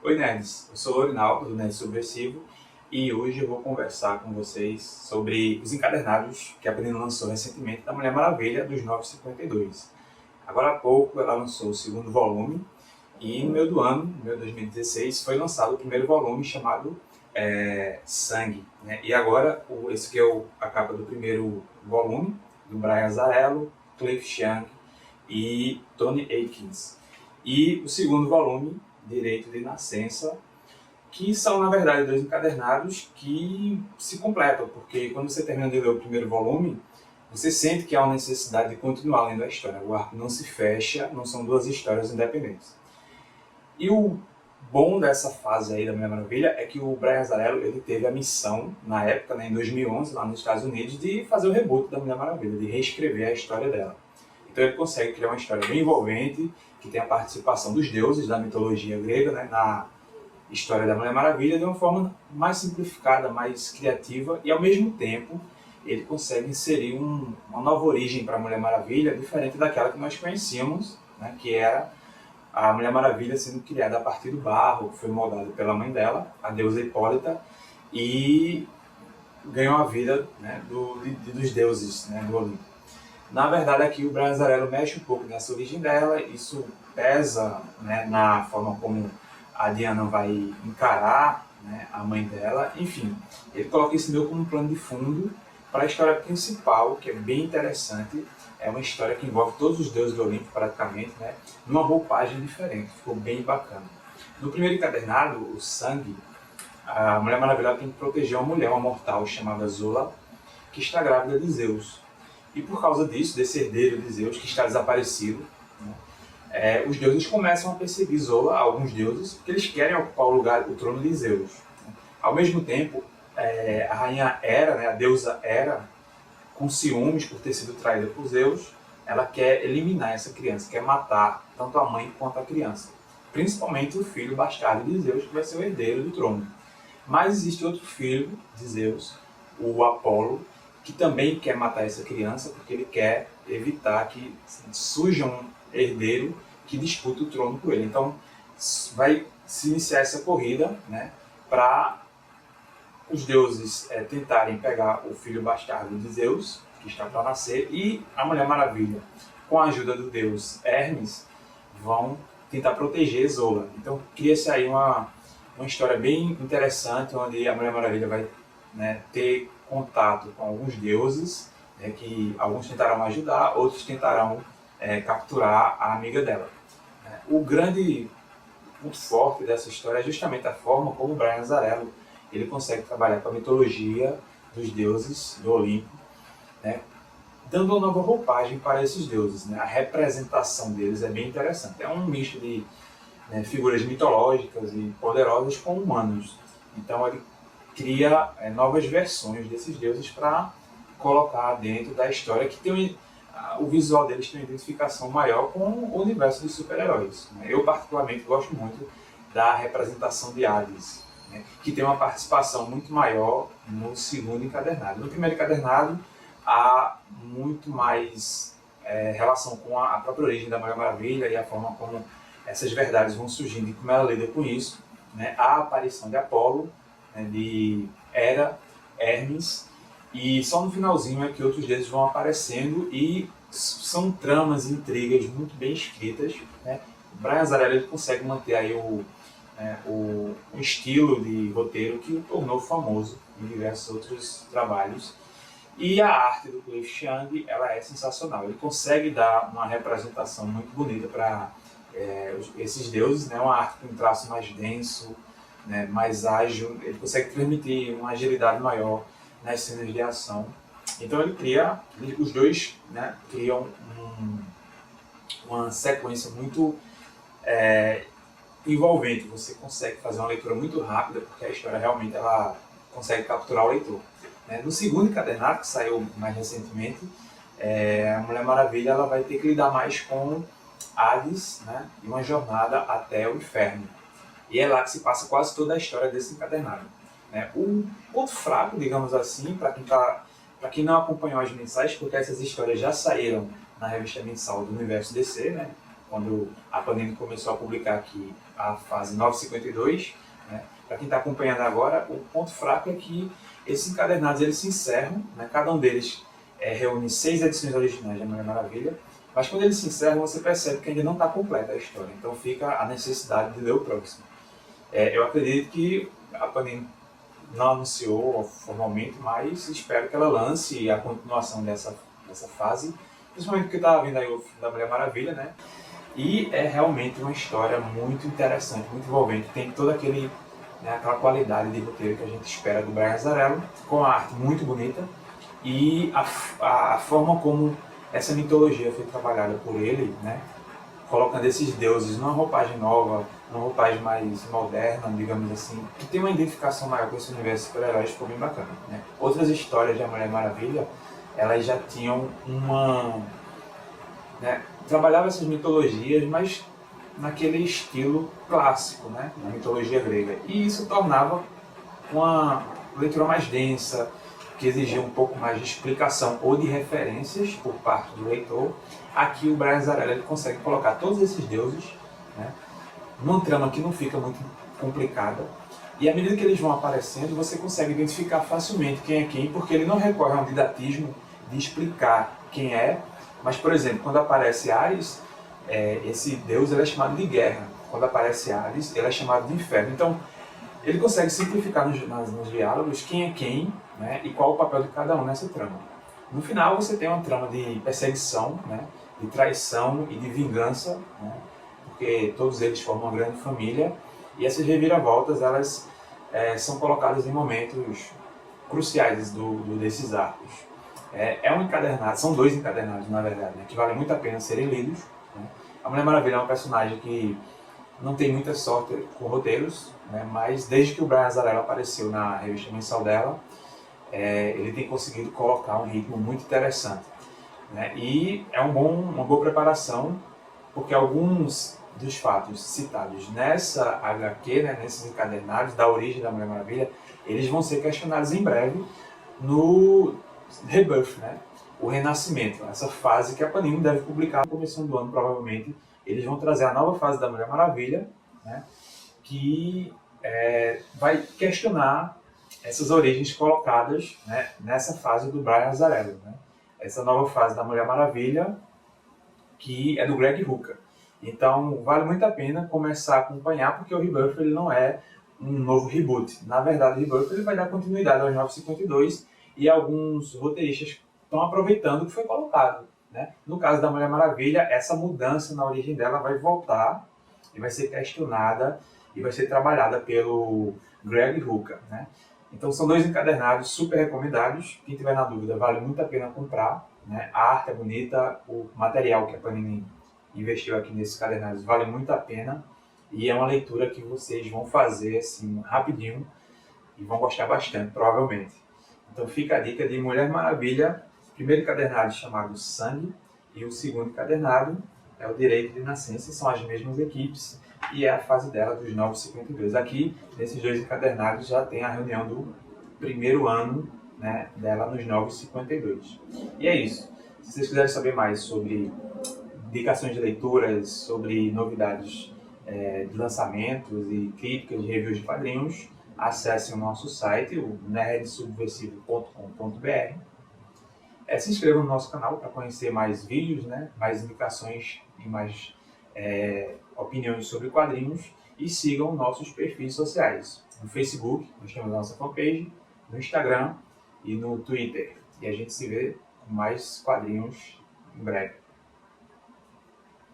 Oi, nerds! Eu sou o Lorinaldo, do Nerd Subversivo, e hoje eu vou conversar com vocês sobre os encadernados que a Panini lançou recentemente da Mulher Maravilha dos 952. Agora há pouco ela lançou o segundo volume, e no meio do ano, no meio de 2016, foi lançado o primeiro volume chamado Sangue. Né? E agora, esse aqui é a capa do primeiro volume, do Brian Azzarello, Cliff Chiang e Tony Akins. E o segundo volume, Direito de Nascença, que são, na verdade, dois encadernados que se completam, porque quando você termina de ler o primeiro volume, você sente que há uma necessidade de continuar lendo a história. O arco não se fecha, não são duas histórias independentes. E o bom dessa fase aí da Mulher Maravilha é que o Brian Azzarello ele teve a missão, na época, né, em 2011, lá nos Estados Unidos, de fazer o reboot da Mulher Maravilha, de reescrever a história dela. Então ele consegue criar uma história bem envolvente, que tem a participação dos deuses da mitologia grega, né, na história da Mulher Maravilha, de uma forma mais simplificada, mais criativa, e ao mesmo tempo ele consegue inserir uma nova origem para a Mulher Maravilha, diferente daquela que nós conhecíamos, né, que era a Mulher Maravilha sendo criada a partir do barro, que foi moldada pela mãe dela, a deusa Hipólita, e ganhou a vida, né, dos deuses, né, do Olimpo. Na verdade, aqui o Brian Azzarello mexe um pouco nessa origem dela, isso pesa, né, na forma como a Diana vai encarar, né, a mãe dela. Enfim, ele coloca isso meio como um plano de fundo para a história principal, que é bem interessante. É uma história que envolve todos os deuses do Olimpo, praticamente, né, numa roupagem diferente. Ficou bem bacana. No primeiro encadernado, o Sangue, a Mulher Maravilha tem que proteger uma mulher, uma mortal chamada Zola, que está grávida de Zeus. E por causa disso, desse herdeiro de Zeus, que está desaparecido, né, os deuses começam a perseguir Zola, alguns deuses, porque eles querem ocupar o trono de Zeus. Ao mesmo tempo, a rainha Hera, né, a deusa Hera, com ciúmes por ter sido traída por Zeus, ela quer eliminar essa criança, quer matar tanto a mãe quanto a criança. Principalmente o filho bastardo de Zeus, que vai ser o herdeiro do trono. Mas existe outro filho de Zeus, o Apolo, que também quer matar essa criança, porque ele quer evitar que surja um herdeiro que disputa o trono com ele. Então, vai se iniciar essa corrida, né, para os deuses tentarem pegar o filho bastardo de Zeus, que está para nascer, e a Mulher Maravilha, com a ajuda do deus Hermes, vão tentar proteger Zola. Então, cria-se aí uma história bem interessante, onde a Mulher Maravilha vai, né, ter contato com alguns deuses, né, que alguns tentarão ajudar, outros tentarão capturar a amiga dela. O grande ponto forte dessa história é justamente a forma como o Brian Azzarello ele consegue trabalhar com a mitologia dos deuses do Olimpo, né, dando uma nova roupagem para esses deuses. Né? A representação deles é bem interessante. É um misto de, né, figuras mitológicas e poderosas com humanos. Então ele cria novas versões desses deuses para colocar dentro da história, que tem o visual deles tem uma identificação maior com o universo dos super-heróis. Né? Eu particularmente gosto muito da representação de Hades, né, que tem uma participação muito maior no segundo encadernado. No primeiro encadernado há muito mais relação com a própria origem da Mulher Maravilha e a forma como essas verdades vão surgindo e como ela lida com isso. Né? A aparição de Apolo, de Hera, Hermes, e só no finalzinho é que outros deuses vão aparecendo e são tramas e intrigas muito bem escritas. Né? O Brian Azzarello ele consegue manter aí o estilo de roteiro que o tornou famoso em diversos outros trabalhos. E a arte do Cliff Chiang ela é sensacional. Ele consegue dar uma representação muito bonita para esses deuses, né? Uma arte com um traço mais denso, né, mais ágil, ele consegue transmitir uma agilidade maior nas cenas de ação. Então os dois, né, criam uma sequência muito envolvente. Você consegue fazer uma leitura muito rápida, porque a história realmente ela consegue capturar o leitor. Né? No segundo encadernado, que saiu mais recentemente, a Mulher Maravilha ela vai ter que lidar mais com Hades, né, e uma jornada até o inferno. E é lá que se passa quase toda a história desse encadernado. O ponto fraco, digamos assim, para quem não acompanhou as mensais, porque essas histórias já saíram na revista mensal do Universo DC, né? Quando a Panini começou a publicar aqui a fase 952, né? Para quem está acompanhando agora, o ponto fraco é que esses encadernados eles se encerram, né? Cada um deles reúne 6 edições originais da Mulher Maravilha, mas quando eles se encerram você percebe que ainda não está completa a história, então fica a necessidade de ler o próximo. Eu acredito que a Panini não anunciou formalmente, mas espero que ela lance a continuação dessa fase, principalmente porque está vindo aí o filme da Mulher Maravilha, né? E é realmente uma história muito interessante, muito envolvente, tem toda aquela qualidade de roteiro que a gente espera do Brian Azzarello, com a arte muito bonita e a forma como essa mitologia foi trabalhada por ele, né? Colocando esses deuses numa roupagem nova, numa roupagem mais moderna, digamos assim, que tem uma identificação maior com esse universo de super-heróis, ficou bem bacana, né? Outras histórias de A Mulher Maravilha, elas já tinham né, trabalhavam essas mitologias, mas naquele estilo clássico, né, na mitologia grega. E isso tornava uma leitura mais densa, que exigia um pouco mais de explicação ou de referências por parte do leitor. Aqui o Brian Azzarello ele consegue colocar todos esses deuses, né, numa trama que não fica muito complicada. E à medida que eles vão aparecendo, você consegue identificar facilmente quem é quem, porque ele não recorre a um didatismo de explicar quem é. Mas, por exemplo, quando aparece Ares, esse deus ele é chamado de guerra. Quando aparece Ares, ele é chamado de inferno. Então, ele consegue simplificar nos diálogos quem é quem, né, e qual o papel de cada um nessa trama. No final, você tem uma trama de perseguição, né, de traição e de vingança, né, porque todos eles formam uma grande família. E essas reviravoltas, elas são colocadas em momentos cruciais desses arcos. Um encadernado, são 2 encadernados, na verdade, né, que vale muito a pena serem lidos, né. A Mulher Maravilha é uma personagem que não tem muita sorte com roteiros, né, mas desde que o Brian Azzarello apareceu na revista mensal dela, ele tem conseguido colocar um ritmo muito interessante, né, e é uma boa preparação, porque alguns dos fatos citados nessa HQ, né, nesses encadernados da origem da Mulher Maravilha, eles vão ser questionados em breve no Rebirth, né? O renascimento, essa fase que a Panini deve publicar no começo do ano, provavelmente. Eles vão trazer a nova fase da Mulher Maravilha, né? Que vai questionar essas origens colocadas, né, nessa fase do Brian Azzarello, né? Essa nova fase da Mulher Maravilha, que é do Greg Rucka. Então, vale muito a pena começar a acompanhar, porque o Rebirth ele não é um novo reboot. Na verdade, o Rebirth ele vai dar continuidade aos 952 e alguns roteiristas estão aproveitando o que foi colocado, né? No caso da Mulher Maravilha, essa mudança na origem dela vai voltar e vai ser questionada e vai ser trabalhada pelo Greg Rucka, né? Então são 2 encadernados super recomendados. Quem tiver na dúvida, vale muito a pena comprar, né? A arte é bonita, o material que a Panini investiu aqui nesses encadernados vale muito a pena e é uma leitura que vocês vão fazer assim rapidinho e vão gostar bastante, provavelmente. Então fica a dica de Mulher Maravilha, primeiro encadernado chamado Sangue e o segundo encadernado é o Direito de Nascença, são as mesmas equipes e é a fase dela dos 952. Aqui, nesses 2 encadernados, já tem a reunião do primeiro ano, né, dela nos 952. E é isso. Se vocês quiserem saber mais sobre indicações de leituras, sobre novidades de lançamentos e críticas de reviews de quadrinhos, acessem o nosso site, o nerdsubversivo.com.br. Se inscrevam no nosso canal para conhecer mais vídeos, né, mais indicações e mais opiniões sobre quadrinhos e sigam nossos perfis sociais. No Facebook, nós temos a nossa fanpage, no Instagram e no Twitter. E a gente se vê com mais quadrinhos em breve.